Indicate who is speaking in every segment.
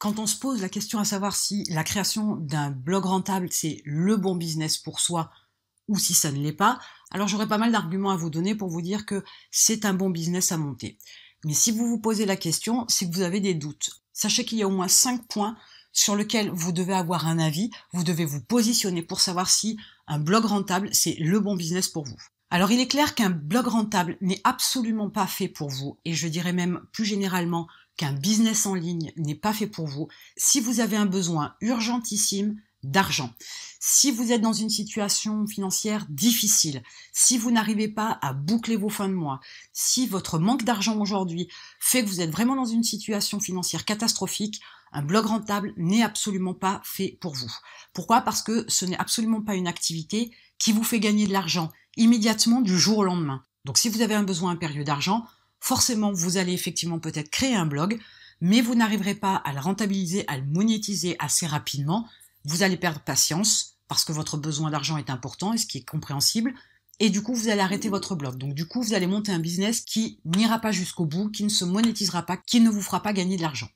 Speaker 1: Quand on se pose la question à savoir si la création d'un blog rentable, c'est le bon business pour soi ou si ça ne l'est pas, alors j'aurais pas mal d'arguments à vous donner pour vous dire que c'est un bon business à monter. Mais si vous vous posez la question, c'est que vous avez des doutes. Sachez qu'il y a au moins 5 points sur lesquels vous devez avoir un avis, vous devez vous positionner pour savoir si un blog rentable, c'est le bon business pour vous. Alors il est clair qu'un blog rentable n'est absolument pas fait pour vous, et je dirais même plus généralement qu'un business en ligne n'est pas fait pour vous si vous avez un besoin urgentissime d'argent, si vous êtes dans une situation financière difficile, si vous n'arrivez pas à boucler vos fins de mois, si votre manque d'argent aujourd'hui fait que vous êtes vraiment dans une situation financière catastrophique, un blog rentable n'est absolument pas fait pour vous. Pourquoi ? Parce que ce n'est absolument pas une activité qui vous fait gagner de l'argent immédiatement du jour au lendemain. Donc si vous avez un besoin impérieux d'argent, forcément vous allez effectivement peut-être créer un blog, mais vous n'arriverez pas à le rentabiliser, à le monétiser assez rapidement. Vous allez perdre patience parce que votre besoin d'argent est important et ce qui est compréhensible. Et du coup, vous allez arrêter votre blog. Donc du coup, vous allez monter un business qui n'ira pas jusqu'au bout, qui ne se monétisera pas, qui ne vous fera pas gagner de l'argent.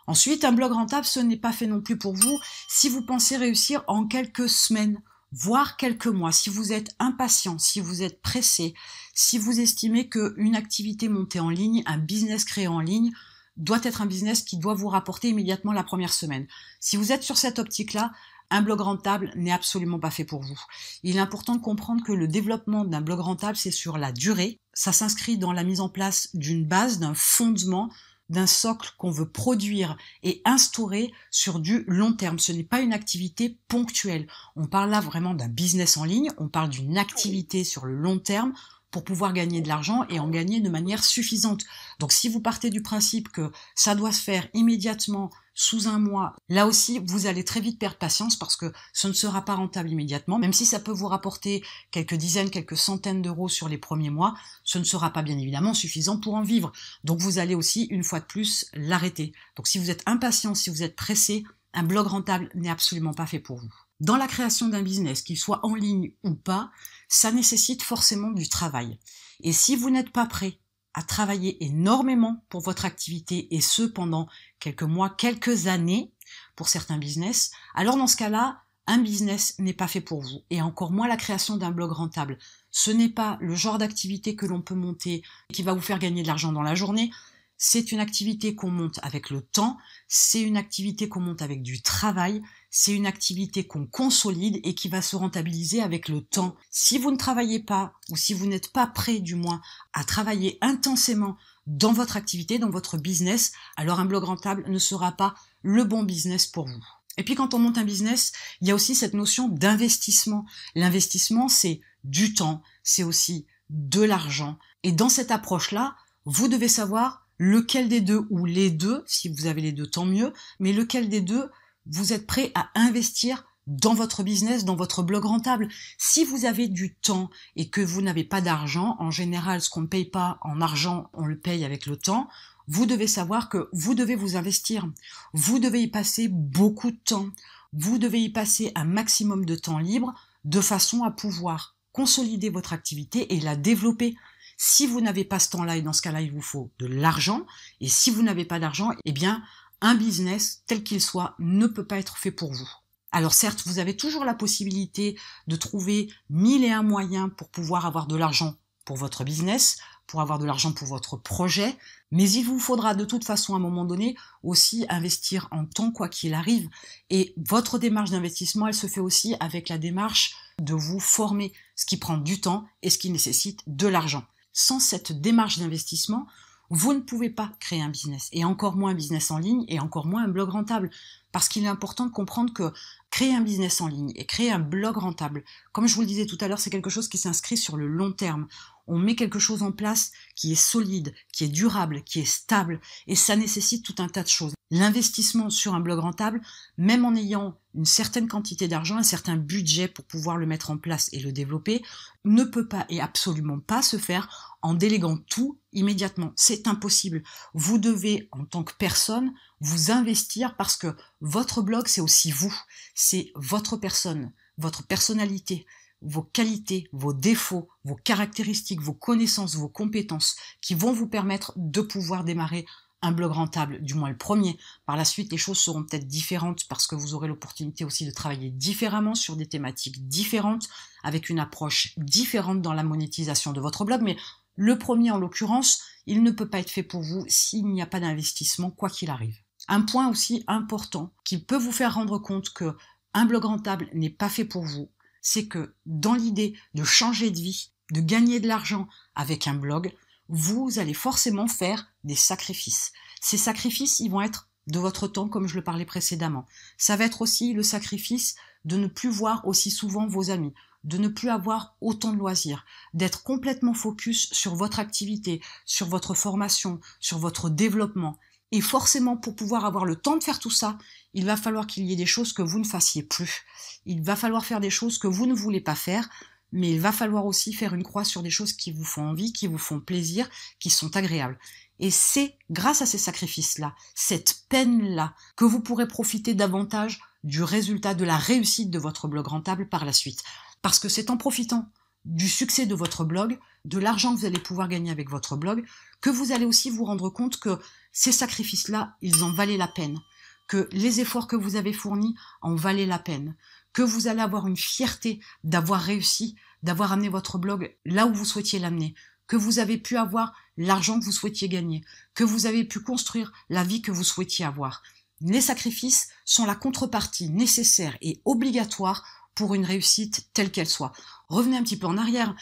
Speaker 1: Ensuite, un blog rentable, ce n'est pas fait non plus pour vous si vous pensez réussir en quelques semaines, voire quelques mois. Si vous êtes impatient, si vous êtes pressé, si vous estimez qu'une activité montée en ligne, un business créé en ligne, doit être un business qui doit vous rapporter immédiatement la première semaine. Si vous êtes sur cette optique-là, un blog rentable n'est absolument pas fait pour vous. Il est important de comprendre que le développement d'un blog rentable, c'est sur la durée. Ça s'inscrit dans la mise en place d'une base, d'un fondement, d'un socle qu'on veut produire et instaurer sur du long terme. Ce n'est pas une activité ponctuelle. On parle là vraiment d'un business en ligne, on parle d'une activité sur le long terme pour pouvoir gagner de l'argent et en gagner de manière suffisante. Donc si vous partez du principe que ça doit se faire immédiatement, sous un mois, là aussi vous allez très vite perdre patience parce que ce ne sera pas rentable immédiatement, même si ça peut vous rapporter quelques dizaines, quelques centaines d'euros sur les premiers mois, ce ne sera pas bien évidemment suffisant pour en vivre. Donc vous allez aussi, une fois de plus, l'arrêter. Donc si vous êtes impatient, si vous êtes pressé, un blog rentable n'est absolument pas fait pour vous. Dans la création d'un business, qu'il soit en ligne ou pas, ça nécessite forcément du travail. Et si vous n'êtes pas prêt à travailler énormément pour votre activité, et ce pendant quelques mois, quelques années, pour certains business, alors dans ce cas-là, un business n'est pas fait pour vous. Et encore moins la création d'un blog rentable. Ce n'est pas le genre d'activité que l'on peut monter qui va vous faire gagner de l'argent dans la journée. C'est une activité qu'on monte avec le temps, c'est une activité qu'on monte avec du travail, c'est une activité qu'on consolide et qui va se rentabiliser avec le temps. Si vous ne travaillez pas, ou si vous n'êtes pas prêt du moins à travailler intensément dans votre activité, dans votre business, alors un blog rentable ne sera pas le bon business pour vous. Et puis quand on monte un business, il y a aussi cette notion d'investissement. L'investissement, c'est du temps, c'est aussi de l'argent. Et dans cette approche-là, vous devez savoir lequel des deux, ou les deux, si vous avez les deux, tant mieux, mais lequel des deux vous êtes prêt à investir dans votre business, dans votre blog rentable. Si vous avez du temps et que vous n'avez pas d'argent, en général, ce qu'on ne paye pas en argent, on le paye avec le temps, vous devez savoir que vous devez vous investir. Vous devez y passer beaucoup de temps. Vous devez y passer un maximum de temps libre de façon à pouvoir consolider votre activité et la développer. Si vous n'avez pas ce temps-là, et dans ce cas-là, il vous faut de l'argent, et si vous n'avez pas d'argent, eh bien, un business, tel qu'il soit, ne peut pas être fait pour vous. Alors certes, vous avez toujours la possibilité de trouver 1001 moyens pour pouvoir avoir de l'argent pour votre business, pour avoir de l'argent pour votre projet, mais il vous faudra de toute façon à un moment donné aussi investir en temps quoi qu'il arrive. Et votre démarche d'investissement, elle se fait aussi avec la démarche de vous former, ce qui prend du temps et ce qui nécessite de l'argent. Sans cette démarche d'investissement, vous ne pouvez pas créer un business, et encore moins un business en ligne, et encore moins un blog rentable. Parce qu'il est important de comprendre que créer un business en ligne et créer un blog rentable, comme je vous le disais tout à l'heure, c'est quelque chose qui s'inscrit sur le long terme. On met quelque chose en place qui est solide, qui est durable, qui est stable, et ça nécessite tout un tas de choses. L'investissement sur un blog rentable, même en ayant une certaine quantité d'argent, un certain budget pour pouvoir le mettre en place et le développer, ne peut pas et absolument pas se faire en déléguant tout immédiatement. C'est impossible. Vous devez, en tant que personne, vous investir parce que votre blog, c'est aussi vous. C'est votre personne, votre personnalité, vos qualités, vos défauts, vos caractéristiques, vos connaissances, vos compétences qui vont vous permettre de pouvoir démarrer un blog rentable, du moins le premier. Par la suite, les choses seront peut-être différentes parce que vous aurez l'opportunité aussi de travailler différemment sur des thématiques différentes, avec une approche différente dans la monétisation de votre blog. Mais le premier, en l'occurrence, il ne peut pas être fait pour vous s'il n'y a pas d'investissement, quoi qu'il arrive. Un point aussi important qui peut vous faire rendre compte que un blog rentable n'est pas fait pour vous, c'est que dans l'idée de changer de vie, de gagner de l'argent avec un blog, vous allez forcément faire des sacrifices. Ces sacrifices, ils vont être de votre temps, comme je le parlais précédemment. Ça va être aussi le sacrifice de ne plus voir aussi souvent vos amis, de ne plus avoir autant de loisirs, d'être complètement focus sur votre activité, sur votre formation, sur votre développement. Et forcément, pour pouvoir avoir le temps de faire tout ça, il va falloir qu'il y ait des choses que vous ne fassiez plus. Il va falloir faire des choses que vous ne voulez pas faire, mais il va falloir aussi faire une croix sur des choses qui vous font envie, qui vous font plaisir, qui sont agréables. Et c'est grâce à ces sacrifices-là, cette peine-là, que vous pourrez profiter davantage du résultat, de la réussite de votre blog rentable par la suite. Parce que c'est en profitant du succès de votre blog, de l'argent que vous allez pouvoir gagner avec votre blog, que vous allez aussi vous rendre compte que ces sacrifices-là, ils en valaient la peine, que les efforts que vous avez fournis en valaient la peine, que vous allez avoir une fierté d'avoir réussi, d'avoir amené votre blog là où vous souhaitiez l'amener, que vous avez pu avoir l'argent que vous souhaitiez gagner, que vous avez pu construire la vie que vous souhaitiez avoir. Les sacrifices sont la contrepartie nécessaire et obligatoire pour une réussite telle qu'elle soit. Revenez un petit peu en arrière.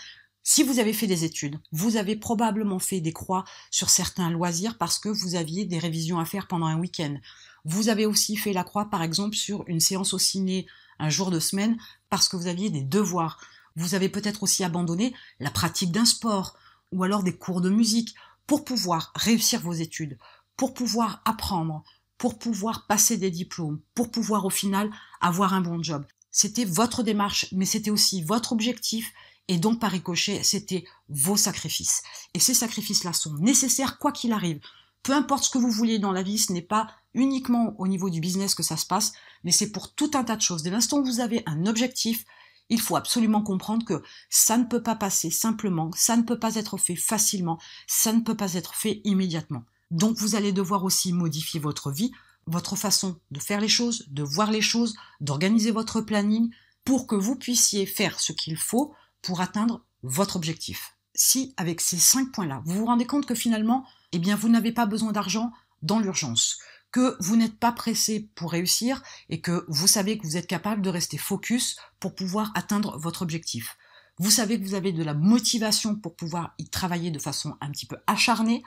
Speaker 1: Si vous avez fait des études, vous avez probablement fait des croix sur certains loisirs parce que vous aviez des révisions à faire pendant un week-end. Vous avez aussi fait la croix, par exemple, sur une séance au ciné un jour de semaine parce que vous aviez des devoirs. Vous avez peut-être aussi abandonné la pratique d'un sport ou alors des cours de musique pour pouvoir réussir vos études, pour pouvoir apprendre, pour pouvoir passer des diplômes, pour pouvoir au final avoir un bon job. C'était votre démarche, mais c'était aussi votre objectif, et donc par ricochet, c'était vos sacrifices. Et ces sacrifices-là sont nécessaires quoi qu'il arrive. Peu importe ce que vous vouliez dans la vie, ce n'est pas uniquement au niveau du business que ça se passe, mais c'est pour tout un tas de choses. Dès l'instant où vous avez un objectif, il faut absolument comprendre que ça ne peut pas passer simplement, ça ne peut pas être fait facilement, ça ne peut pas être fait immédiatement. Donc vous allez devoir aussi modifier votre vie, votre façon de faire les choses, de voir les choses, d'organiser votre planning pour que vous puissiez faire ce qu'il faut pour atteindre votre objectif. Si, avec ces 5 points-là, vous vous rendez compte que finalement, eh bien, vous n'avez pas besoin d'argent dans l'urgence, que vous n'êtes pas pressé pour réussir et que vous savez que vous êtes capable de rester focus pour pouvoir atteindre votre objectif. Vous savez que vous avez de la motivation pour pouvoir y travailler de façon un petit peu acharnée.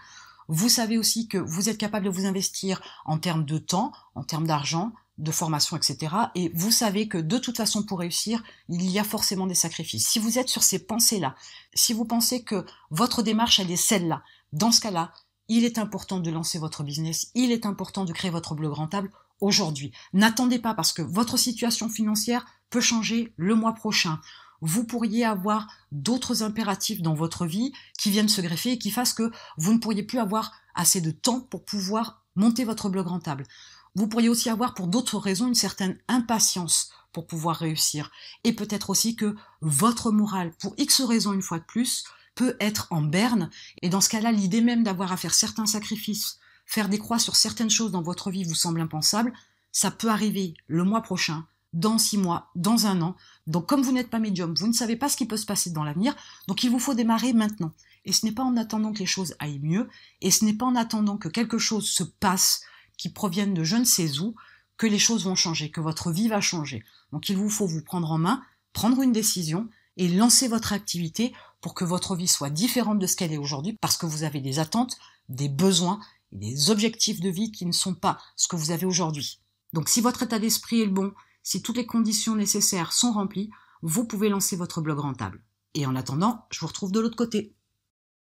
Speaker 1: Vous savez aussi que vous êtes capable de vous investir en termes de temps, en termes d'argent, de formation, etc. Et vous savez que de toute façon, pour réussir, il y a forcément des sacrifices. Si vous êtes sur ces pensées-là, si vous pensez que votre démarche, elle est celle-là, dans ce cas-là, il est important de lancer votre business, il est important de créer votre blog rentable aujourd'hui. N'attendez pas parce que votre situation financière peut changer le mois prochain. Vous pourriez avoir d'autres impératifs dans votre vie qui viennent se greffer et qui fassent que vous ne pourriez plus avoir assez de temps pour pouvoir monter votre blog rentable. Vous pourriez aussi avoir pour d'autres raisons une certaine impatience pour pouvoir réussir. Et peut-être aussi que votre morale, pour X raisons une fois de plus, peut être en berne. Et dans ce cas-là, l'idée même d'avoir à faire certains sacrifices, faire des croix sur certaines choses dans votre vie vous semble impensable, ça peut arriver le mois prochain, dans 6 mois, dans 1 an. Donc comme vous n'êtes pas médium, vous ne savez pas ce qui peut se passer dans l'avenir, donc il vous faut démarrer maintenant. Et ce n'est pas en attendant que les choses aillent mieux, et ce n'est pas en attendant que quelque chose se passe qui provienne de je ne sais où, que les choses vont changer, que votre vie va changer. Donc il vous faut vous prendre en main, prendre une décision et lancer votre activité pour que votre vie soit différente de ce qu'elle est aujourd'hui, parce que vous avez des attentes, des besoins et des objectifs de vie qui ne sont pas ce que vous avez aujourd'hui. Donc si votre état d'esprit est le bon, si toutes les conditions nécessaires sont remplies, vous pouvez lancer votre blog rentable. Et en attendant, je vous retrouve de l'autre côté.